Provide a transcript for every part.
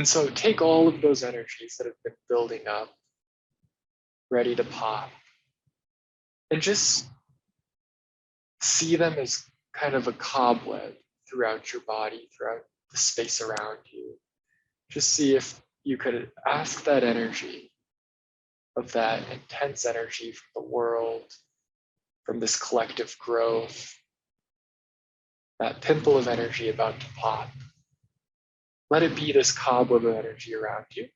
And so take all of those energies that have been building up, ready to pop, and just see them as kind of a cobweb throughout your body, throughout the space around you. Just see if you could ask that energy, of that intense energy from the world, from this collective growth, that pimple of energy about to pop. Let it be this cobweb of energy around you.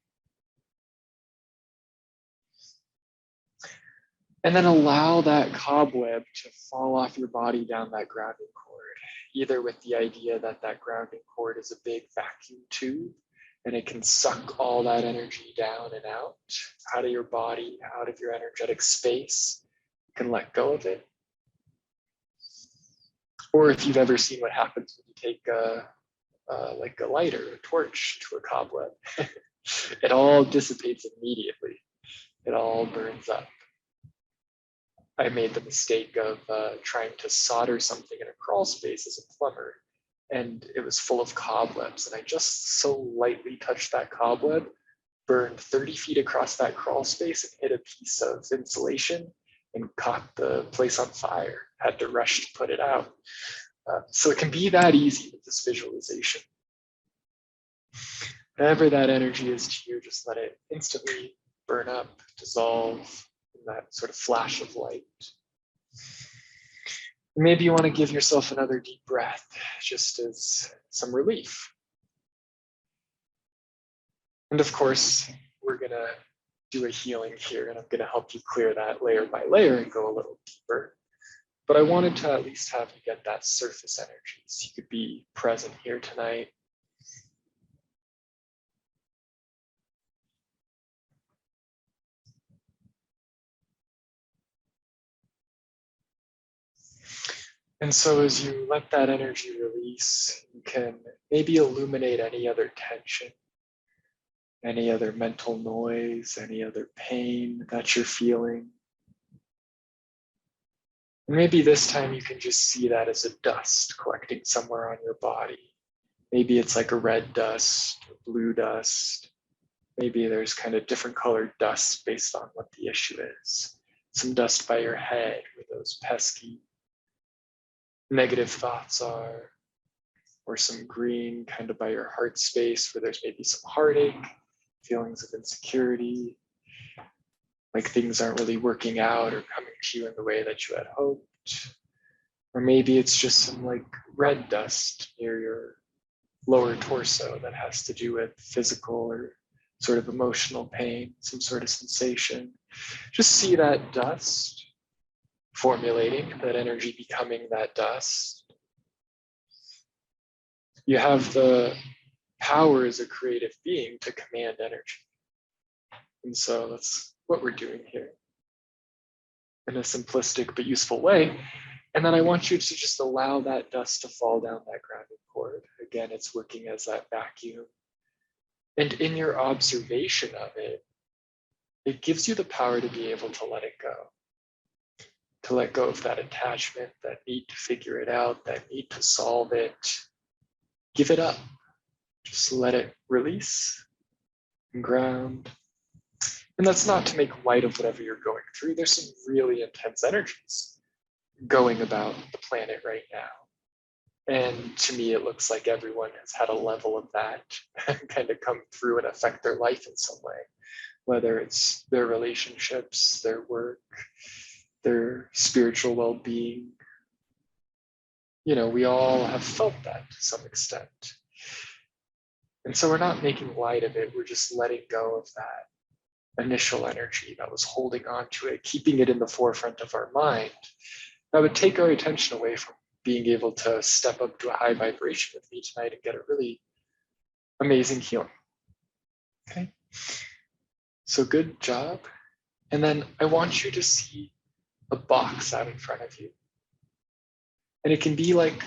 And then allow that cobweb to fall off your body down that grounding cord, either with the idea that that grounding cord is a big vacuum tube and it can suck all that energy down and out of your body, out of your energetic space. You can let go of it. Or if you've ever seen what happens when you take like a lighter, a torch to a cobweb, it all dissipates immediately. It all burns up. I made the mistake of trying to solder something in a crawl space as a plumber, and it was full of cobwebs, and I just so lightly touched that cobweb, burned 30 feet across that crawl space and hit a piece of insulation and caught the place on fire. Had to rush to put it out. So it can be that easy with this visualization. Whatever that energy is to you, just let it instantly burn up, dissolve, that sort of flash of light. Maybe you want to give yourself another deep breath, just as some relief. And of course, we're going to do a healing here, and I'm going to help you clear that layer by layer and go a little deeper. But I wanted to at least have you get that surface energy so you could be present here tonight. And so as you let that energy release, you can maybe illuminate any other tension, any other mental noise, any other pain that you're feeling. And maybe this time you can just see that as a dust collecting somewhere on your body. Maybe it's like a red dust, or blue dust. Maybe there's kind of different colored dust based on what the issue is. Some dust by your head where those pesky negative thoughts are, or some green kind of by your heart space where there's maybe some heartache, feelings of insecurity, like things aren't really working out or coming to you in the way that you had hoped. Or maybe it's just some like red dust near your lower torso that has to do with physical or sort of emotional pain, some sort of sensation. Just see that dust formulating, that energy becoming that dust. You have the power as a creative being to command energy. And so that's what we're doing here in a simplistic but useful way. And then I want you to just allow that dust to fall down that grounding cord. Again, it's working as that vacuum. And in your observation of it, it gives you the power to be able to let it go. To let go of that attachment, that need to figure it out, that need to solve it. Give it up. Just let it release and ground. And that's not to make light of whatever you're going through. There's some really intense energies going about the planet right now. And to me, it looks like everyone has had a level of that kind of come through and affect their life in some way, whether it's their relationships, their work, their spiritual well-being. You know, we all have felt that to some extent. And so we're not making light of it, we're just letting go of that initial energy that was holding on to it, keeping it in the forefront of our mind. That would take our attention away from being able to step up to a high vibration with me tonight and get a really amazing healing. Okay, so good job. And then I want you to see a box out in front of you. And it can be like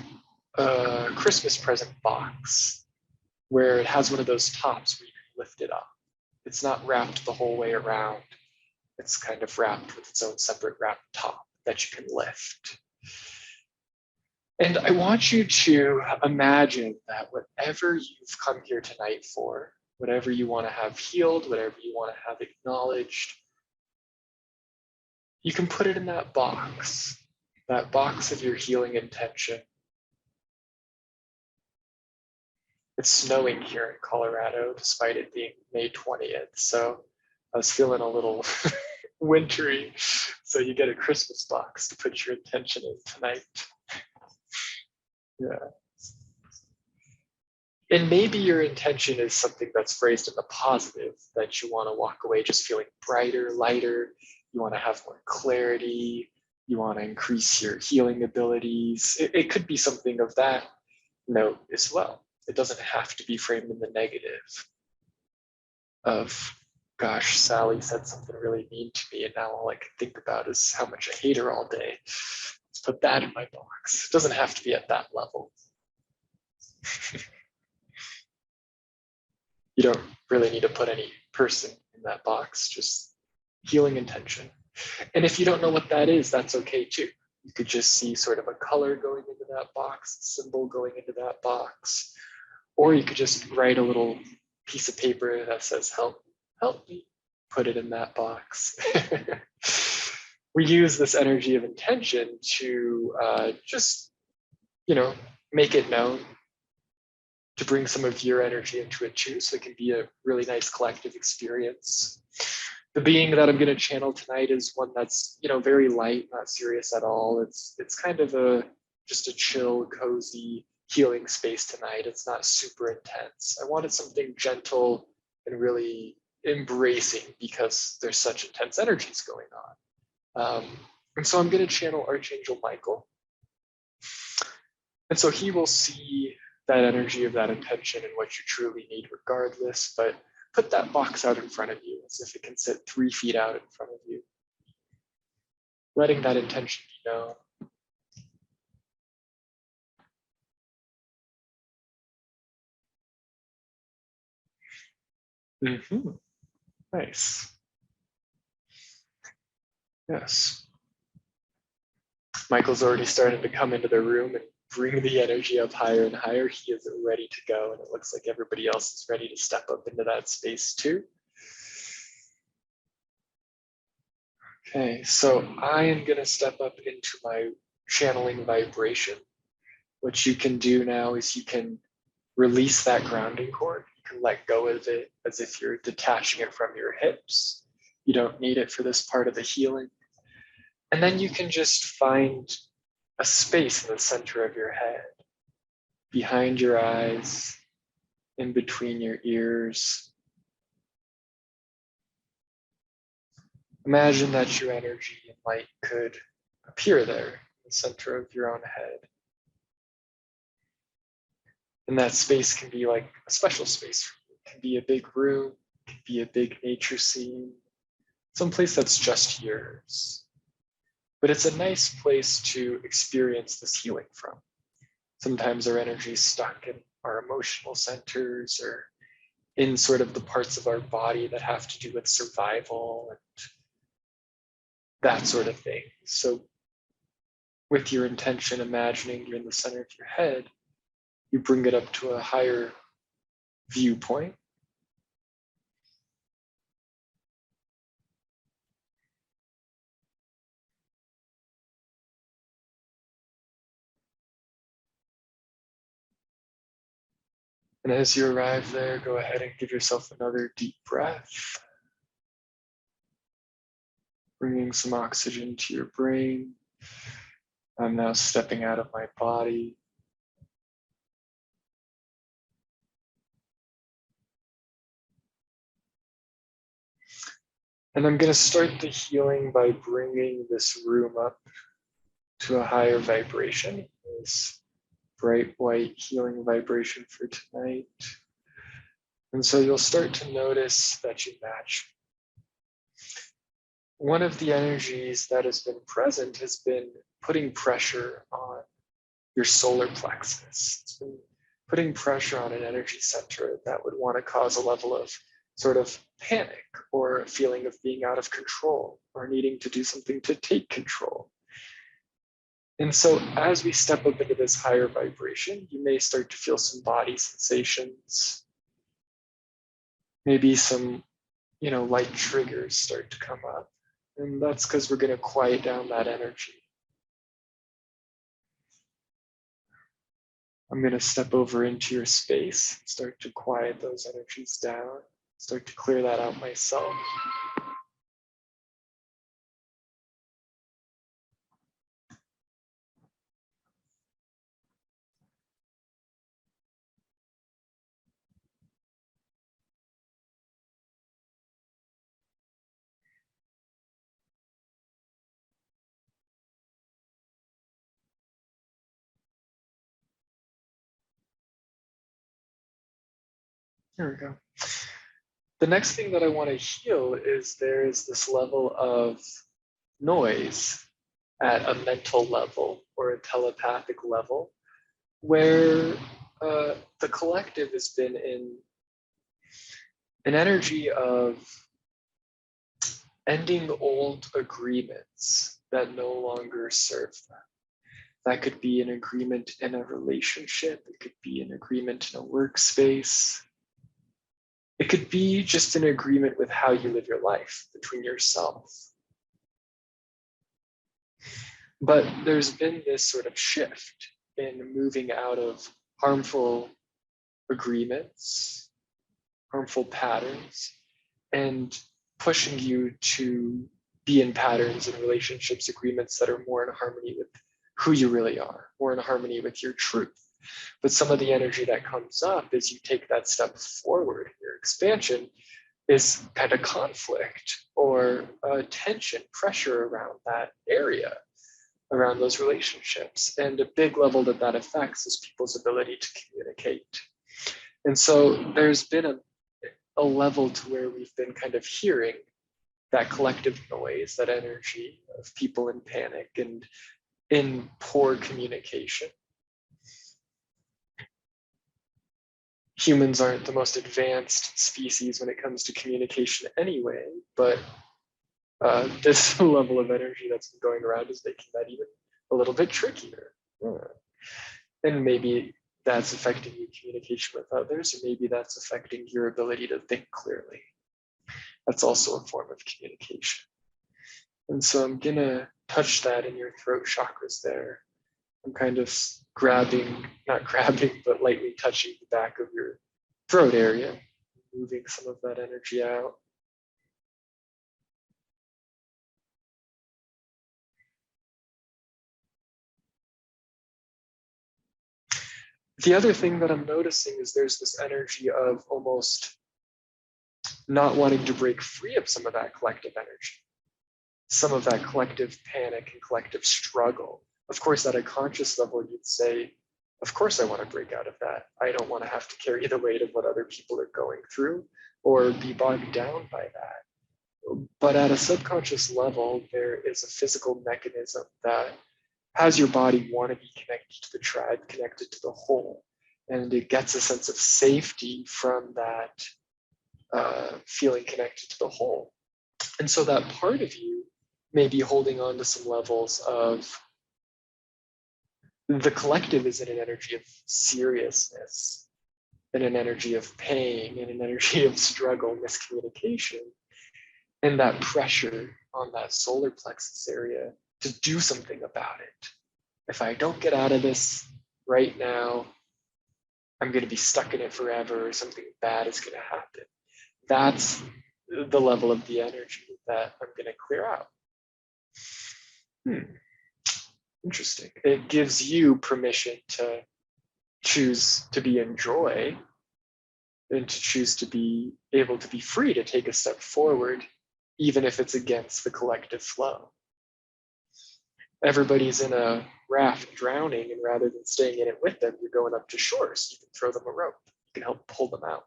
a Christmas present box where it has one of those tops where you can lift it up. It's not wrapped the whole way around. It's kind of wrapped with its own separate wrapped top that you can lift. And I want you to imagine that whatever you've come here tonight for, whatever you want to have healed, whatever you want to have acknowledged, you can put it in that box of your healing intention. It's snowing here in Colorado, despite it being May 20th. So I was feeling a little wintry. So you get a Christmas box to put your intention in tonight. Yeah. And maybe your intention is something that's phrased in the positive, that you want to walk away just feeling brighter, lighter. You want to have more clarity. You want to increase your healing abilities. It could be something of that note as well. It doesn't have to be framed in the negative of, gosh, Sally said something really mean to me, and now all I can think about is how much I hate her all day. Let's put that in my box. It doesn't have to be at that level. You don't really need to put any person in that box, just healing intention. And if you don't know what that is, that's okay too. You could just see sort of a color going into that box, a symbol going into that box, or you could just write a little piece of paper that says, help me, put it in that box. We use this energy of intention to just, make it known, to bring some of your energy into it too, so it can be a really nice collective experience. The being that I'm going to channel tonight is one that's, very light, not serious at all. It's kind of just a chill, cozy, healing space tonight. It's not super intense. I wanted something gentle and really embracing because there's such intense energies going on. And so I'm going to channel Archangel Michael. And so he will see that energy of that intention and what you truly need regardless, but put that box out in front of you as if it can sit 3 feet out in front of you, letting that intention be known. Mm-hmm. Nice. Yes. Michael's already started to come into the room and bring the energy up higher and higher. He is ready to go, and it looks like everybody else is ready to step up into that space too. Okay, so I am going to step up into my channeling vibration. What you can do now is you can release that grounding cord. You can let go of it as if you're detaching it from your hips. You don't need it for this part of the healing. And then you can just find a space in the center of your head, behind your eyes, in between your ears. Imagine that your energy and light could appear there in the center of your own head. And that space can be like a special space for you. It can be a big room, it can be a big nature scene, someplace that's just yours. But it's a nice place to experience this healing from. Sometimes our energy is stuck in our emotional centers or in sort of the parts of our body that have to do with survival and that sort of thing. So with your intention, imagining you're in the center of your head, you bring it up to a higher viewpoint. And as you arrive there, go ahead and give yourself another deep breath, bringing some oxygen to your brain. I'm now stepping out of my body. And I'm going to start the healing by bringing this room up to a higher vibration, this bright white healing vibration for tonight. And so you'll start to notice that you match. One of the energies that has been present has been putting pressure on your solar plexus. It's been putting pressure on an energy center that would want to cause a level of sort of panic or a feeling of being out of control or needing to do something to take control. And so as we step up into this higher vibration, you may start to feel some body sensations. Maybe some, light triggers start to come up. And that's because we're going to quiet down that energy. I'm going to step over into your space, start to quiet those energies down, start to clear that out myself. There we go. The next thing that I want to heal is there is this level of noise at a mental level or a telepathic level where the collective has been in an energy of ending old agreements that no longer serve them. That could be an agreement in a relationship, it could be an agreement in a workspace, it could be just an agreement with how you live your life between yourself. But there's been this sort of shift in moving out of harmful agreements, harmful patterns, and pushing you to be in patterns and relationships, agreements that are more in harmony with who you really are, more in harmony with your truth. But some of the energy that comes up as you take that step forward, your expansion, is kind of conflict or tension, pressure around that area, around those relationships. And a big level that affects is people's ability to communicate. And so there's been a level to where we've been kind of hearing that collective noise, that energy of people in panic and in poor communication. Humans aren't the most advanced species when it comes to communication anyway, but this level of energy that's been going around is making that even a little bit trickier. And maybe that's affecting your communication with others, or maybe that's affecting your ability to think clearly. That's also a form of communication. And so I'm gonna touch that in your throat chakras there. I'm kind of grabbing, not grabbing, but lightly touching the back of your throat area, moving some of that energy out. The other thing that I'm noticing is there's this energy of almost not wanting to break free of some of that collective energy, some of that collective panic and collective struggle. Of course, at a conscious level, you'd say, of course, I want to break out of that. I don't want to have to carry the weight of what other people are going through or be bogged down by that. But at a subconscious level, there is a physical mechanism that has your body want to be connected to the tribe, connected to the whole. And it gets a sense of safety from that feeling connected to the whole. And so that part of you may be holding on to some levels of the collective is in an energy of seriousness, in an energy of pain, in an energy of struggle, miscommunication, and that pressure on that solar plexus area to do something about it. If I don't get out of this right now, I'm going to be stuck in it forever, or something bad is going to happen. That's the level of the energy that I'm going to clear out. Interesting. It gives you permission to choose to be in joy and to choose to be able to be free to take a step forward, even if it's against the collective flow. Everybody's in a raft drowning, and rather than staying in it with them, you're going up to shore, so you can throw them a rope. You can help pull them out.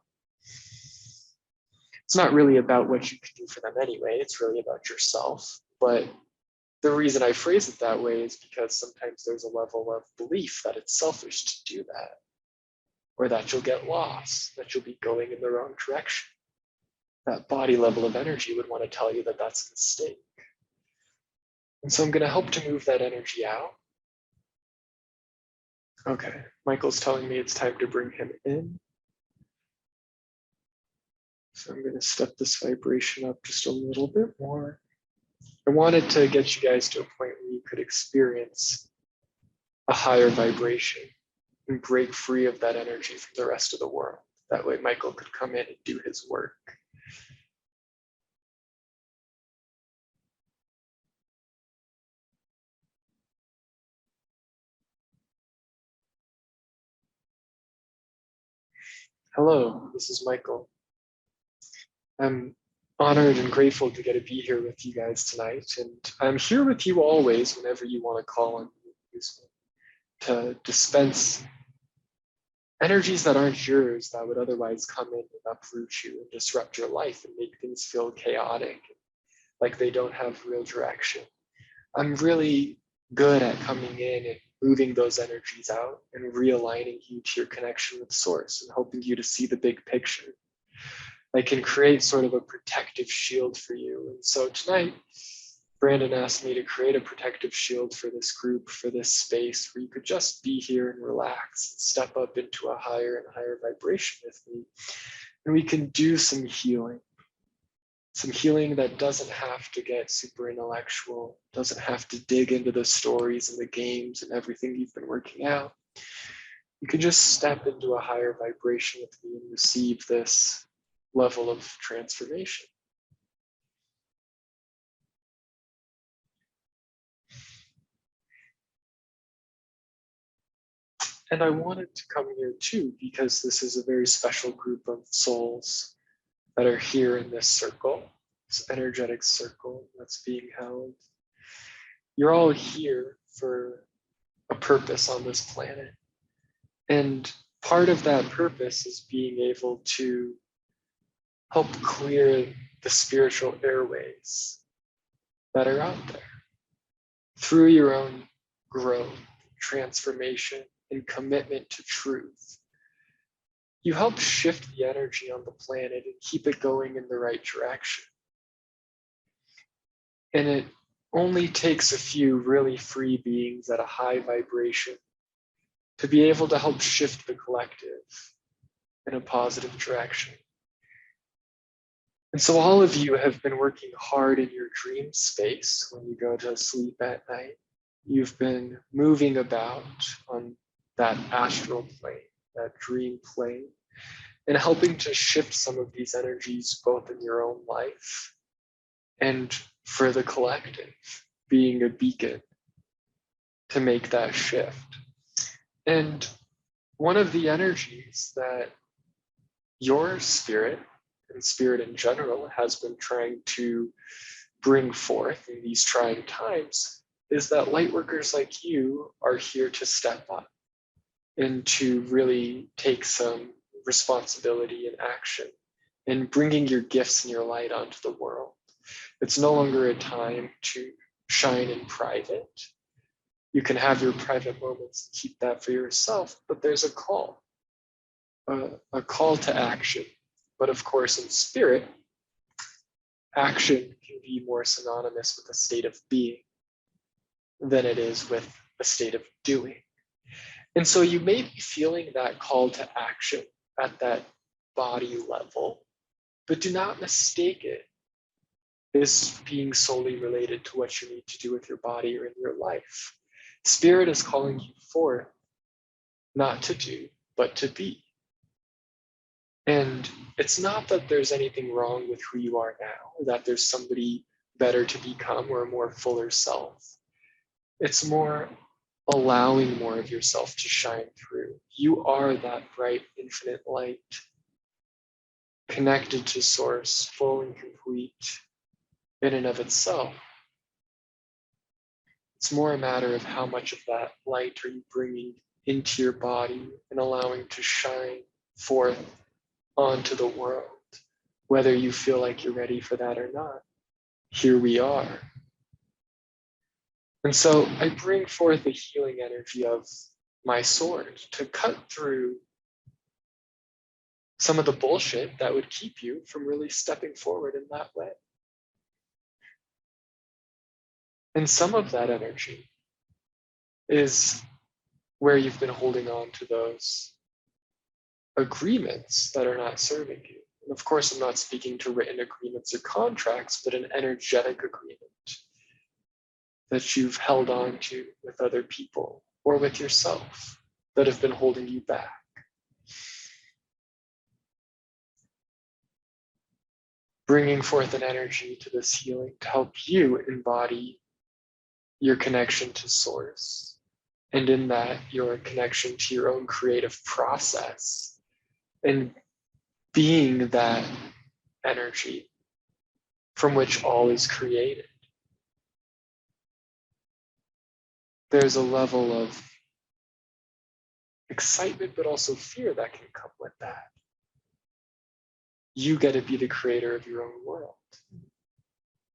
It's not really about what you can do for them anyway, it's really about yourself. But the reason I phrase it that way is because sometimes there's a level of belief that it's selfish to do that, or that you'll get lost, that you'll be going in the wrong direction. That body level of energy would want to tell you that that's a mistake. And so I'm going to help to move that energy out. Okay, Michael's telling me it's time to bring him in. So I'm going to step this vibration up just a little bit more. I wanted to get you guys to a point where you could experience a higher vibration and break free of that energy from the rest of the world. That way Michael could come in and do his work. Hello, this is Michael. I'm honored and grateful to get to be here with you guys tonight. And I'm here with you always whenever you want to call on me to dispense energies that aren't yours that would otherwise come in and uproot you and disrupt your life and make things feel chaotic, like they don't have real direction. I'm really good at coming in and moving those energies out and realigning you to your connection with source and helping you to see the big picture. I can create sort of a protective shield for you. And so tonight, Brandon asked me to create a protective shield for this group, for this space where you could just be here and relax and step up into a higher and higher vibration with me. And we can do some healing that doesn't have to get super intellectual, doesn't have to dig into the stories and the games and everything you've been working out. You can just step into a higher vibration with me and receive this level of transformation. And I wanted to come here too, because this is a very special group of souls that are here in this circle, this energetic circle that's being held. You're all here for a purpose on this planet. And part of that purpose is being able to help clear the spiritual airways that are out there through your own growth, transformation, and commitment to truth. You help shift the energy on the planet and keep it going in the right direction. And it only takes a few really free beings at a high vibration to be able to help shift the collective in a positive direction. And so all of you have been working hard in your dream space when you go to sleep at night. You've been moving about on that astral plane, that dream plane, and helping to shift some of these energies both in your own life and for the collective, being a beacon to make that shift. And one of the energies that your spirit and spirit in general has been trying to bring forth in these trying times is that light workers like you are here to step up and to really take some responsibility and action in bringing your gifts and your light onto the world. It's no longer a time to shine in private. You can have your private moments and keep that for yourself, but there's a call to action. But of course, in spirit, action can be more synonymous with a state of being than it is with a state of doing. And so you may be feeling that call to action at that body level, but do not mistake it as being solely related to what you need to do with your body or in your life. Spirit is calling you forth not to do, but to be. And it's not that there's anything wrong with who you are now, or that there's somebody better to become or a more fuller self. It's more allowing more of yourself to shine through. You are that bright, infinite light, connected to source, full and complete in and of itself. It's more a matter of how much of that light are you bringing into your body and allowing to shine forth onto the world, whether you feel like you're ready for that or not. Here we are. And so I bring forth the healing energy of my sword to cut through some of the bullshit that would keep you from really stepping forward in that way. And some of that energy is where you've been holding on to those agreements that are not serving you. And of course, I'm not speaking to written agreements or contracts, but an energetic agreement that you've held on to with other people or with yourself that have been holding you back. Bringing forth an energy to this healing to help you embody your connection to source, and in that, your connection to your own creative process, and being that energy from which all is created. There's a level of excitement, but also fear that can come with that. You get to be the creator of your own world.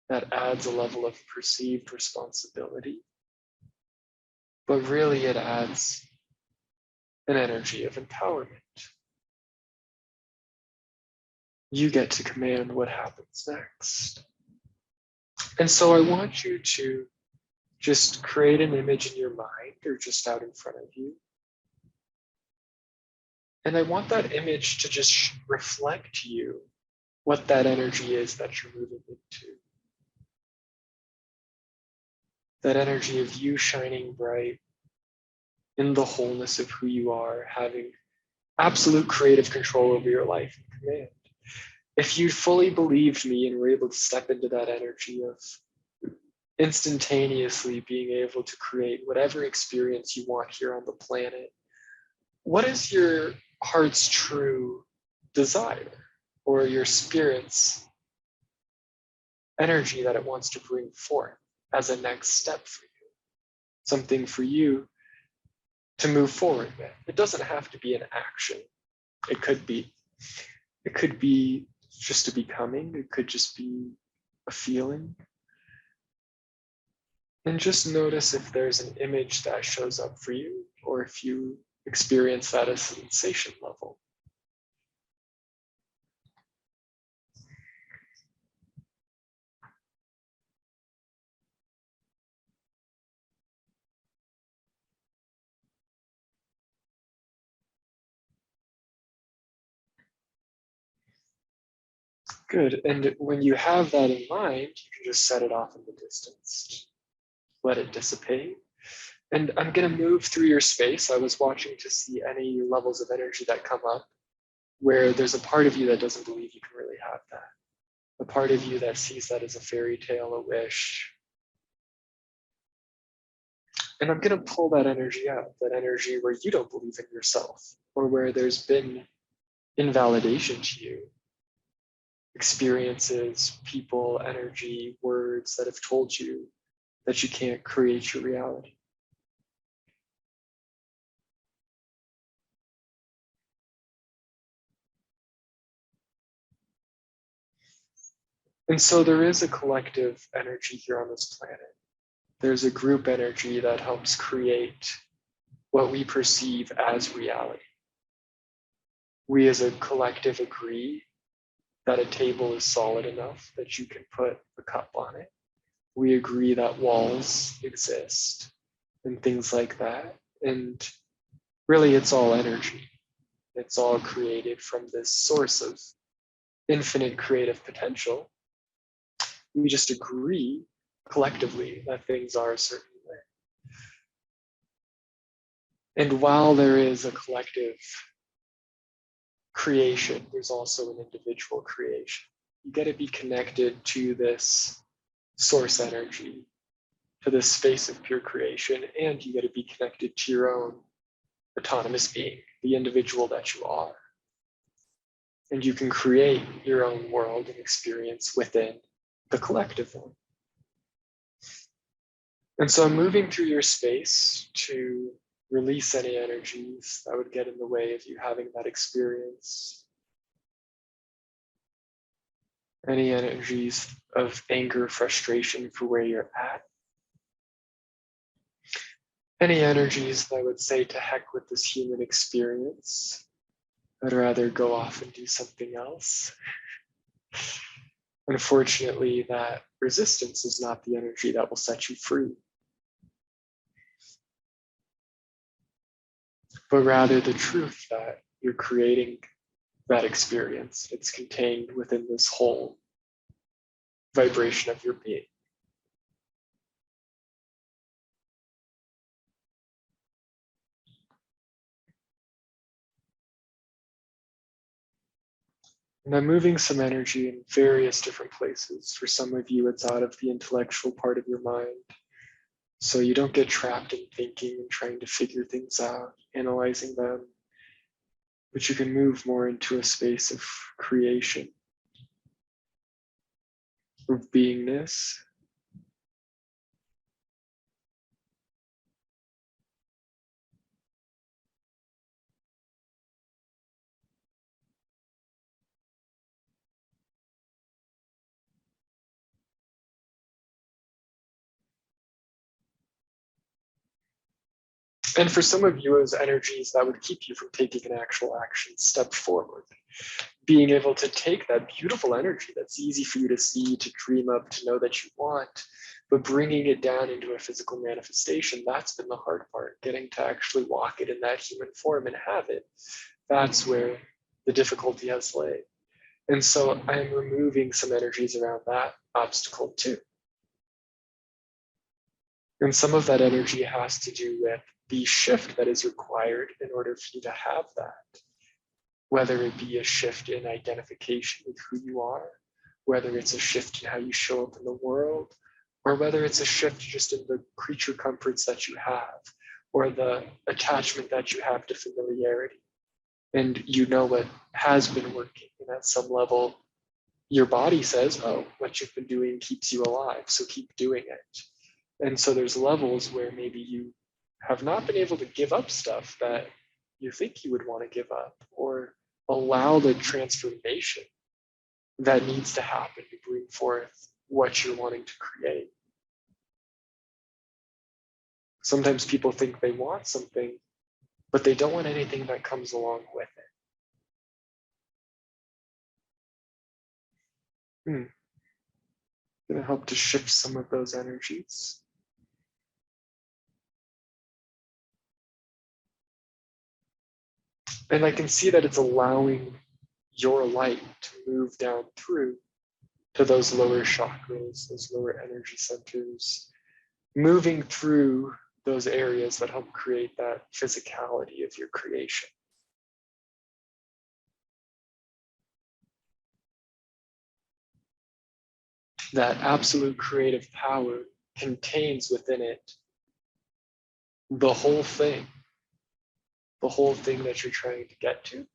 That adds a level of perceived responsibility, but really it adds an energy of empowerment. You get to command what happens next. And so I want you to just create an image in your mind or just out in front of you. And I want that image to just reflect to you what that energy is that you're moving into. That energy of you shining bright in the wholeness of who you are, having absolute creative control over your life and command. If you fully believed me and were able to step into that energy of instantaneously being able to create whatever experience you want here on the planet, what is your heart's true desire or your spirit's energy that it wants to bring forth as a next step for you? Something for you to move forward with. It doesn't have to be an action. It could be just a becoming. It could just be a feeling. And just notice if there's an image that shows up for you, or if you experience that as sensation level. Good. And when you have that in mind, you can just set it off in the distance. Let it dissipate. And I'm going to move through your space. I was watching to see any levels of energy that come up where there's a part of you that doesn't believe you can really have that. A part of you that sees that as a fairy tale, a wish. And I'm going to pull that energy out, that energy where you don't believe in yourself, or where there's been invalidation to you. Experiences, people, energy, words that have told you that you can't create your reality. And so there is a collective energy here on this planet. There's a group energy that helps create what we perceive as reality. We as a collective agree that a table is solid enough that you can put a cup on it. We agree that walls exist and things like that. And really, it's all energy. It's all created from this source of infinite creative potential. We just agree collectively that things are a certain way. And while there is a collective creation, there's also an individual creation. You get to be connected to this source energy, to this space of pure creation, and you get to be connected to your own autonomous being, the individual that you are. And you can create your own world and experience within the collective one. And so I'm moving through your space to release any energies that would get in the way of you having that experience. Any energies of anger, frustration for where you're at. Any energies that would say to heck with this human experience. I'd rather go off and do something else. Unfortunately, that resistance is not the energy that will set you free, but rather the truth that you're creating that experience. It's contained within this whole vibration of your being. And I'm moving some energy in various different places. For some of you, it's out of the intellectual part of your mind. So you don't get trapped in thinking and trying to figure things out, analyzing them, but you can move more into a space of creation, of beingness. And for some of you, those energies that would keep you from taking an actual action step forward. Being able to take that beautiful energy that's easy for you to see, to dream of, to know that you want, but bringing it down into a physical manifestation, that's been the hard part. Getting to actually walk it in that human form and have it. That's where the difficulty has laid. And so I'm removing some energies around that obstacle too. And some of that energy has to do with the shift that is required in order for you to have that. Whether it be a shift in identification with who you are, whether it's a shift in how you show up in the world, or whether it's a shift just in the creature comforts that you have, or the attachment that you have to familiarity. And you know what has been working, and at some level, your body says, oh, what you've been doing keeps you alive, so keep doing it. And so there's levels where maybe you have not been able to give up stuff that you think you would want to give up, or allow the transformation that needs to happen to bring forth what you're wanting to create. Sometimes people think they want something, but they don't want anything that comes along with it. Going to help to shift some of those energies. And I can see that it's allowing your light to move down through to those lower chakras, those lower energy centers, moving through those areas that help create that physicality of your creation. That absolute creative power contains within it the whole thing that you're trying to get to,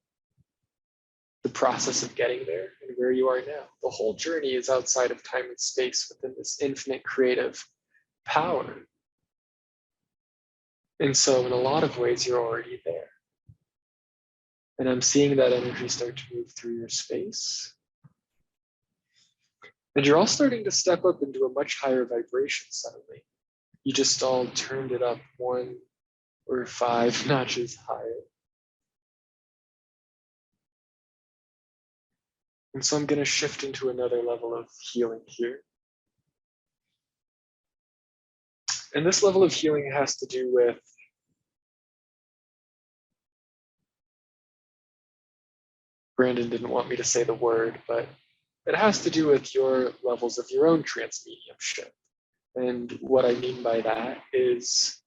the process of getting there and where you are now. The whole journey is outside of time and space within this infinite creative power. And so in a lot of ways, you're already there. And I'm seeing that energy start to move through your space. And you're all starting to step up into a much higher vibration suddenly. You just all turned it up 1 or 5 notches higher. And so I'm going to shift into another level of healing here. And this level of healing has to do with Brandon didn't want me to say the word, but it has to do with your levels of your own transmediumship. And what I mean by that is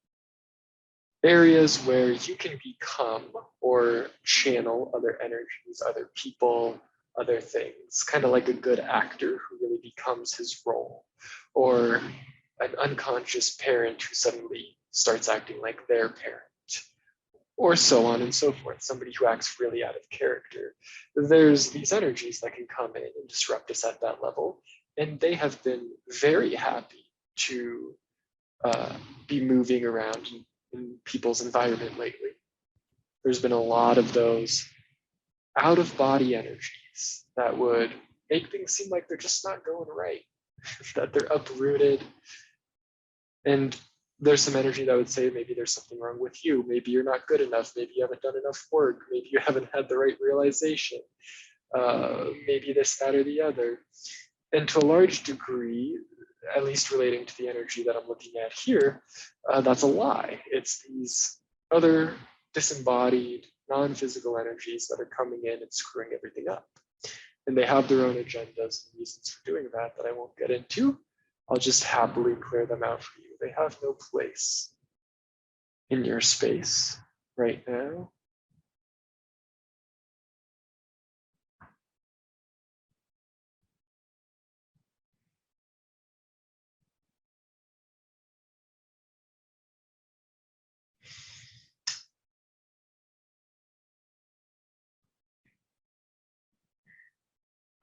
areas where you can become or channel other energies, other people, other things, kind of like a good actor who really becomes his role, or an unconscious parent who suddenly starts acting like their parent, or so on and so forth, somebody who acts really out of character. There's these energies that can come in and disrupt us at that level, and they have been very happy to be moving around in people's environment lately. There's been a lot of those out of body energies that would make things seem like they're just not going right, that they're uprooted. And there's some energy that would say maybe there's something wrong with you. Maybe you're not good enough. Maybe you haven't done enough work. Maybe you haven't had the right realization. Maybe this, that, or the other. And to a large degree, at least relating to the energy that I'm looking at here, that's a lie. It's these other disembodied non-physical energies that are coming in and screwing everything up. And they have their own agendas and reasons for doing that I won't get into. I'll just happily clear them out for you. They have no place in your space right now.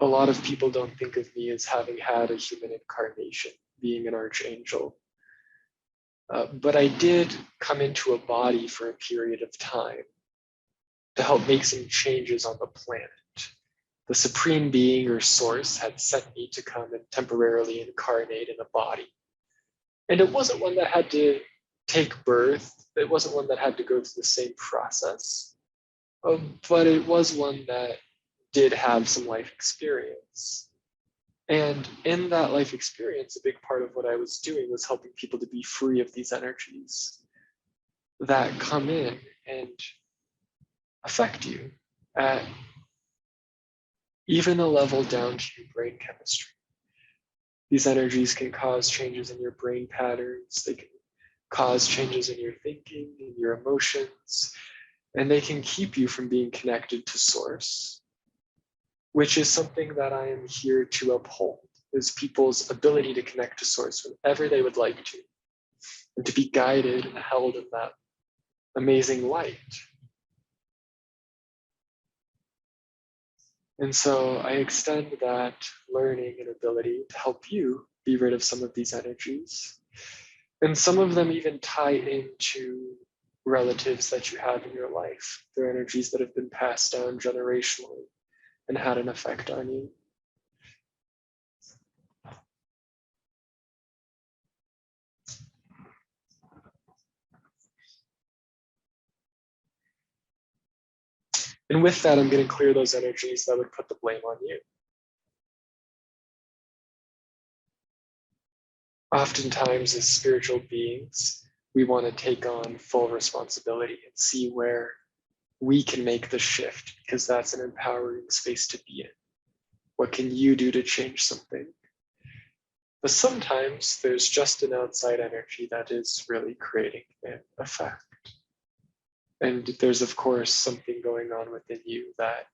A lot of people don't think of me as having had a human incarnation, being an archangel. But I did come into a body for a period of time to help make some changes on the planet. The supreme being or source had sent me to come and temporarily incarnate in a body. And it wasn't one that had to take birth. It wasn't one that had to go through the same process. But it was one that did have some life experience. And in that life experience, a big part of what I was doing was helping people to be free of these energies that come in and affect you at even a level down to your brain chemistry. These energies can cause changes in your brain patterns. They can cause changes in your thinking, in your emotions, and they can keep you from being connected to source, which is something that I am here to uphold, is people's ability to connect to source whenever they would like to, and to be guided and held in that amazing light. And so I extend that learning and ability to help you be rid of some of these energies. And some of them even tie into relatives that you have in your life. They're energies that have been passed down generationally and had an effect on you. And with that, I'm going to clear those energies that would put the blame on you. Oftentimes, as spiritual beings, we want to take on full responsibility and see where we can make the shift, because that's an empowering space to be in. What can you do to change something? But sometimes there's just an outside energy that is really creating an effect. And there's, of course, something going on within you that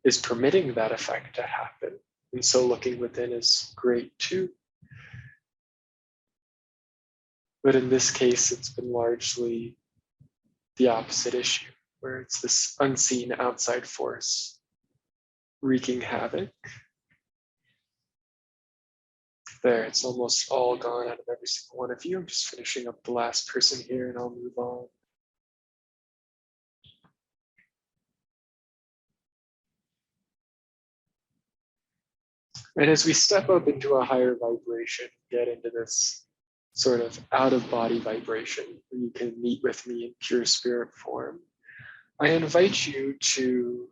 is permitting that effect to happen. And so looking within is great too. But in this case, it's been largely the opposite issue, where it's this unseen outside force wreaking havoc. There, it's almost all gone out of every single one of you. I'm just finishing up the last person here and I'll move on. And as we step up into a higher vibration, get into this sort of out of body vibration, where you can meet with me in pure spirit form, I invite you to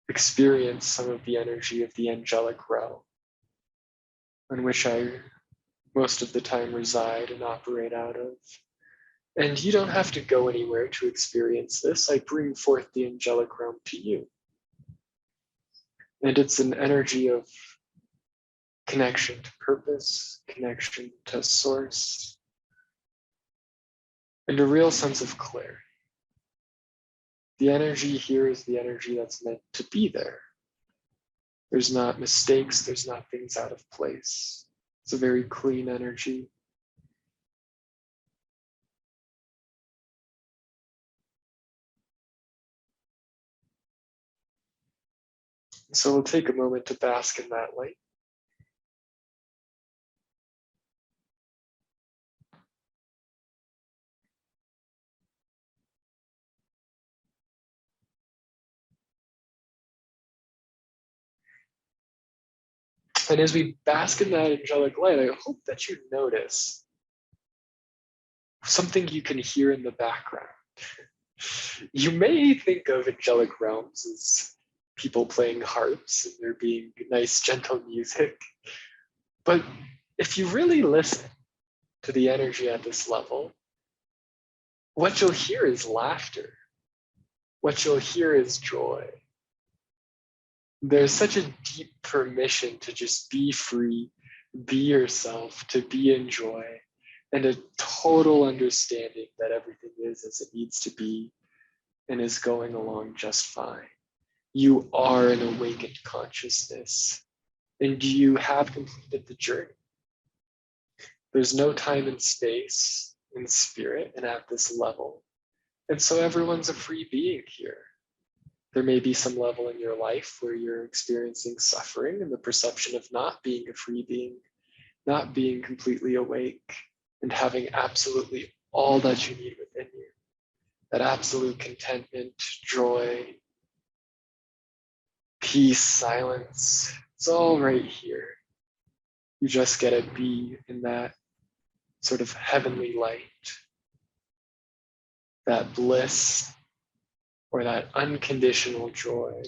experience some of the energy of the angelic realm, in which I most of the time reside and operate out of. And you don't have to go anywhere to experience this. I bring forth the angelic realm to you. And it's an energy of connection to purpose, connection to source, and a real sense of clarity. The energy here is the energy that's meant to be there. There's not mistakes, there's not things out of place. It's a very clean energy. So we'll take a moment to bask in that light. And as we bask in that angelic light, I hope that you notice something you can hear in the background. You may think of angelic realms as people playing harps and there being nice, gentle music. But if you really listen to the energy at this level, what you'll hear is laughter. what you'll hear is joy. There's such a deep permission to just be free, be yourself, to be in joy, and a total understanding that everything is as it needs to be and is going along just fine. You are an awakened consciousness, and you have completed the journey. There's no time and space in spirit and at this level. And so everyone's a free being here. There may be some level in your life where you're experiencing suffering and the perception of not being a free being, not being completely awake, and having absolutely all that you need within you. That absolute contentment, joy, peace, silence, it's all right here. You just get to be in that sort of heavenly light, that bliss, or that unconditional joy.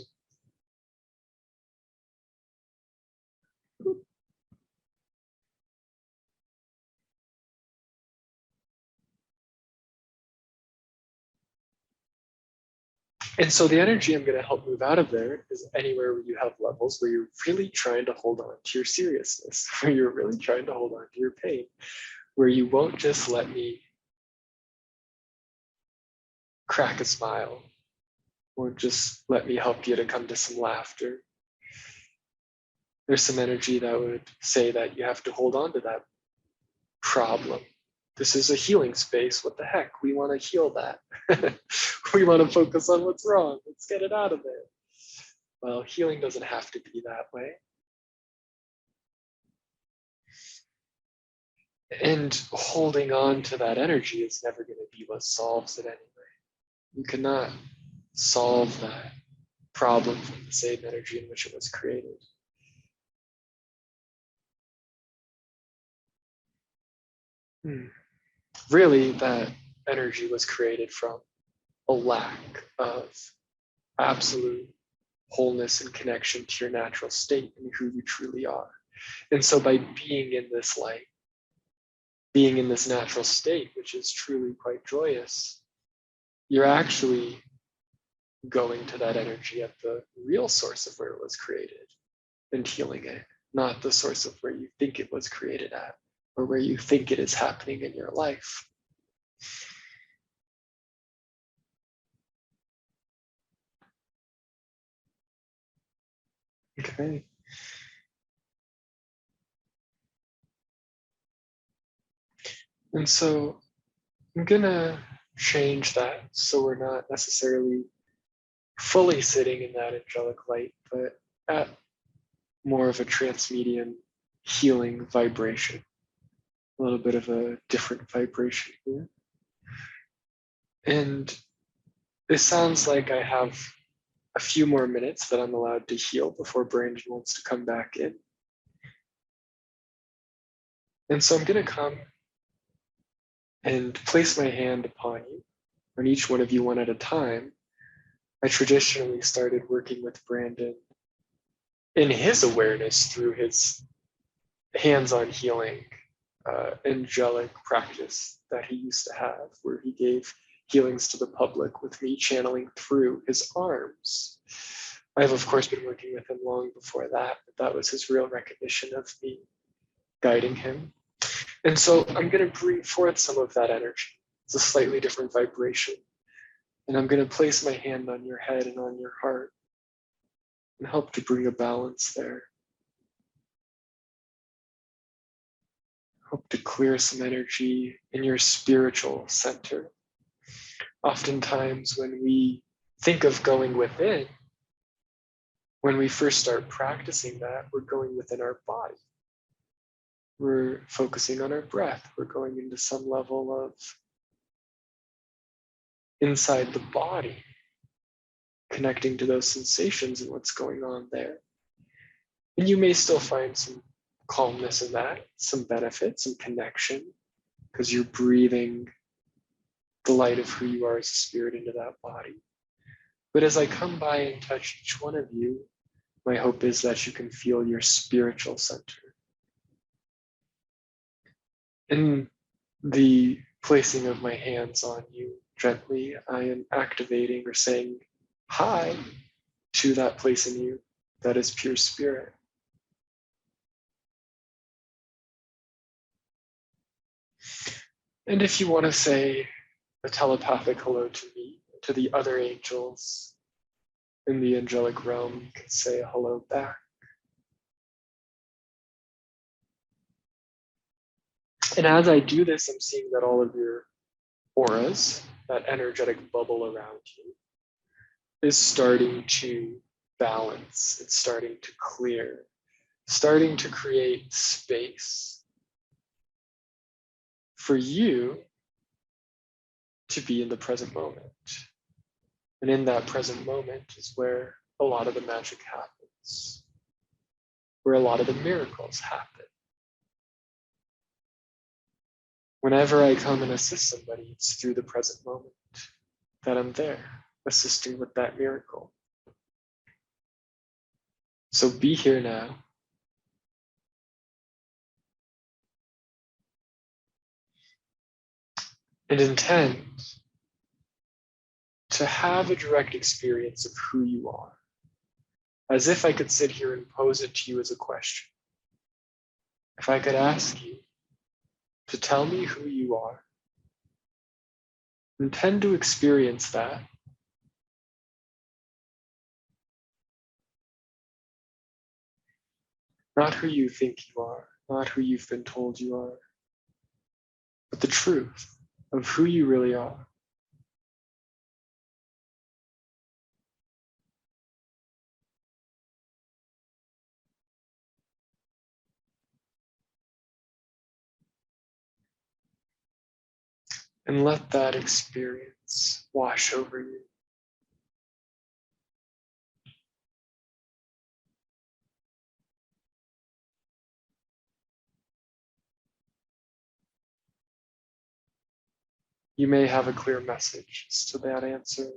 And so the energy I'm going to help move out of there is anywhere where you have levels where you're really trying to hold on to your seriousness, where you're really trying to hold on to your pain, where you won't just let me crack a smile, or just let me help you to come to some laughter. There's some energy that would say that you have to hold on to that problem. This is a healing space. What the heck? We want to heal that. We want to focus on what's wrong. Let's get it out of there. Well, healing doesn't have to be that way. And holding on to that energy is never going to be what solves it anyway. You cannot solve that problem from the same energy in which it was created. Really, that energy was created from a lack of absolute wholeness and connection to your natural state and who you truly are. And so by being in this light, being in this natural state, which is truly quite joyous, you're actually going to that energy at the real source of where it was created and healing it, not the source of where you think it was created at or where you think it is happening in your life. Okay. And so I'm gonna change that so we're not necessarily fully sitting in that angelic light, but at more of a transmedium healing vibration, a little bit of a different vibration here. And it sounds like I have a few more minutes that I'm allowed to heal before Brandon wants to come back in. And so I'm going to come and place my hand upon you, on each one of you one at a time. I traditionally started working with Brandon in his awareness through his hands-on healing angelic practice that he used to have, where he gave healings to the public with me channeling through his arms. I have, of course, been working with him long before that, but that was his real recognition of me guiding him. And so I'm going to bring forth some of that energy. It's a slightly different vibration. And I'm going to place my hand on your head and on your heart and help to bring a balance there. Hope to clear some energy in your spiritual center. Oftentimes, when we think of going within, when we first start practicing that, we're going within our body. We're focusing on our breath. We're going into some level of inside the body, connecting to those sensations and what's going on there. And you may still find some calmness in that, some benefit, some connection, because you're breathing the light of who you are as a spirit into that body. But as I come by and touch each one of you, my hope is that you can feel your spiritual center. In the placing of my hands on you, Gently, I am activating or saying hi to that place in you that is pure spirit. And if you want to say a telepathic hello to me, to the other angels in the angelic realm, you can say a hello back. And as I do this, I'm seeing that all of your auras, that energetic bubble around you, is starting to balance. It's starting to clear, starting to create space for you to be in the present moment. And in that present moment is where a lot of the magic happens, where a lot of the miracles happen. Whenever I come and assist somebody, it's through the present moment that I'm there, assisting with that miracle. So be here now. And intend to have a direct experience of who you are, as if I could sit here and pose it to you as a question. If I could ask you to tell me who you are, intend to experience that. Not who you think you are, not who you've been told you are, but the truth of who you really are. And let that experience wash over you. You may have a clear message to that answer,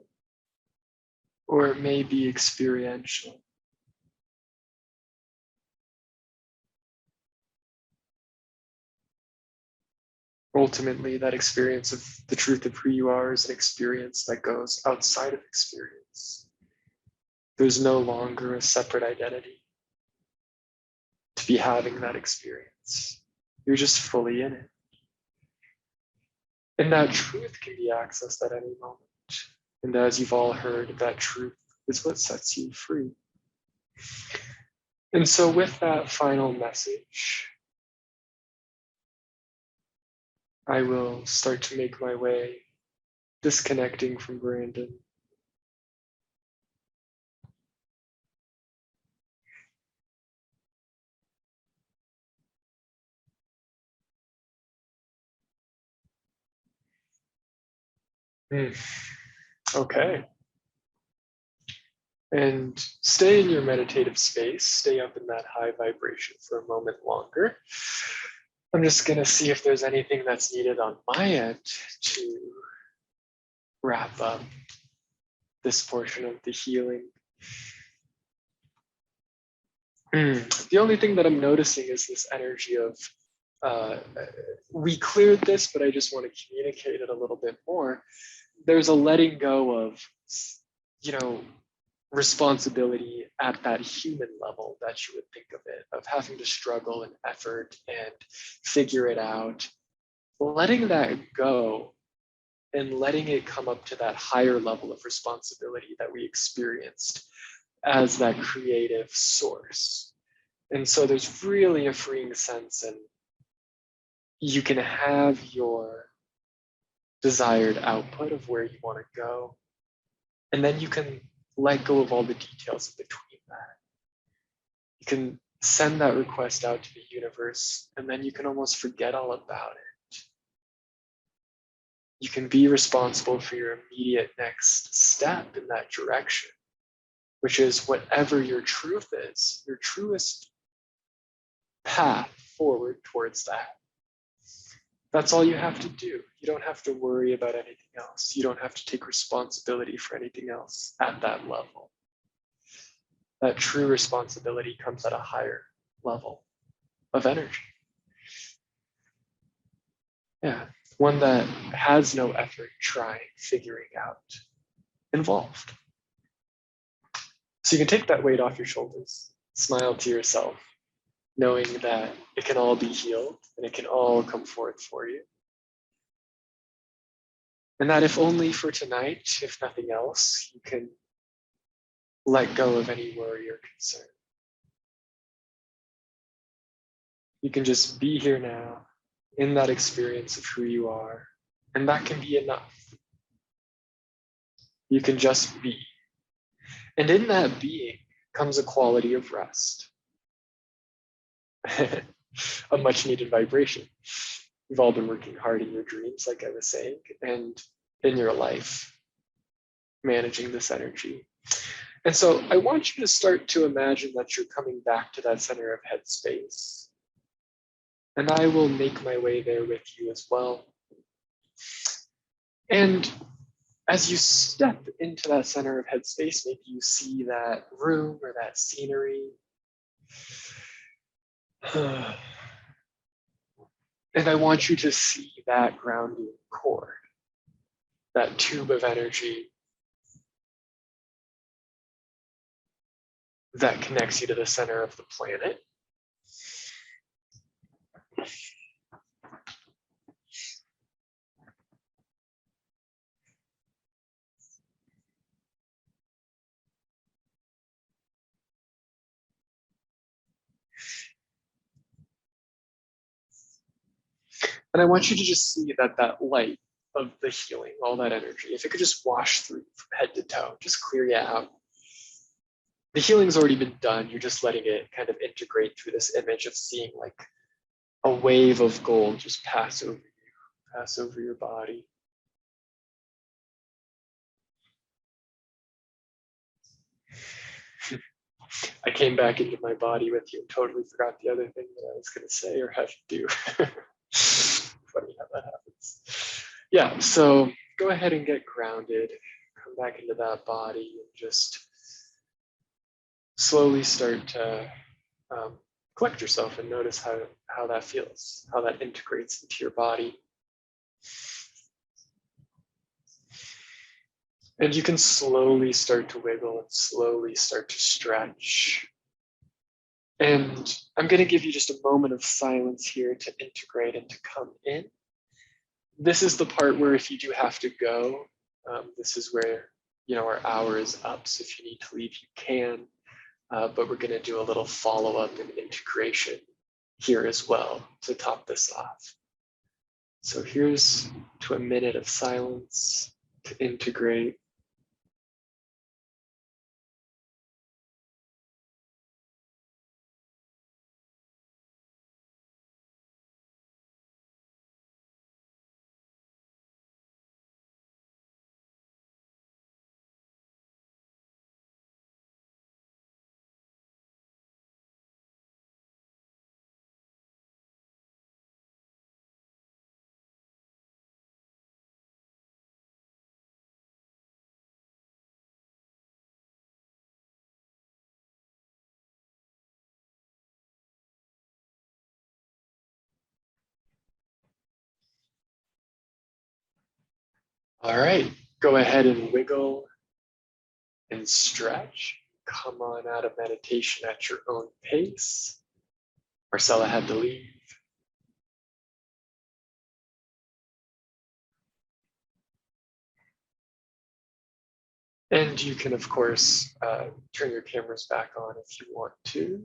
or it may be experiential. Ultimately, that experience of the truth of who you are is an experience that goes outside of experience. There's no longer a separate identity to be having that experience. You're just fully in it. And that truth can be accessed at any moment. And as you've all heard, that truth is what sets you free. And so with that final message, I will start to make my way, disconnecting from Brandon. Okay. And stay in your meditative space, stay up in that high vibration for a moment longer. I'm just going to see if there's anything that's needed on my end to wrap up this portion of the healing. The only thing that I'm noticing is this energy of, we cleared this, but I just want to communicate it a little bit more. There's a letting go of, responsibility at that human level that you would think of it, of having to struggle and effort and figure it out. Letting that go and letting it come up to that higher level of responsibility that we experienced as that creative source. And so there's really a freeing sense, and you can have your desired output of where you want to go. And then you can let go of all the details in between that. You can send that request out to the universe, and then you can almost forget all about it. You can be responsible for your immediate next step in that direction, which is whatever your truth is, your truest path forward towards that. That's all you have to do. You don't have to worry about anything else. You don't have to take responsibility for anything else at that level. That true responsibility comes at a higher level of energy. Yeah. one that has no effort trying, figuring out, involved. So you can take that weight off your shoulders, smile to yourself, knowing that it can all be healed and it can all come forth for you. And that if only for tonight, if nothing else, you can let go of any worry or concern. You can just be here now in that experience of who you are, and that can be enough. You can just be. And in that being comes a quality of rest, a much needed vibration. You've all been working hard in your dreams, like I was saying, and in your life, managing this energy. And so I want you to start to imagine that you're coming back to that center of headspace. And I will make my way there with you as well. And as you step into that center of headspace, maybe you see that room or that scenery. And I want you to see that grounding cord, that tube of energy that connects you to the center of the planet. And I want you to just see that that light of the healing, all that energy, if it could just wash through from head to toe, just clear you out. The healing's already been done. You're just letting it kind of integrate through this image of seeing like a wave of gold just pass over you, pass over your body. I came back into my body with you and totally forgot the other thing that I was going to say or have to do. Funny how that happens. Yeah, so go ahead and get grounded. Come back into that body and just slowly start to collect yourself and notice how that feels, how that integrates into your body. And you can slowly start to wiggle and slowly start to stretch. And I'm going to give you just a moment of silence here to integrate and to come in. This is the part where if you do have to go, this is where, our hour is up. So if you need to leave, you can. But we're going to do a little follow-up and integration here as well to top this off. So here's to a minute of silence to integrate. All right, go ahead and wiggle and stretch. Come on out of meditation at your own pace. Marcella had to leave. And you can, of course, turn your cameras back on if you want to.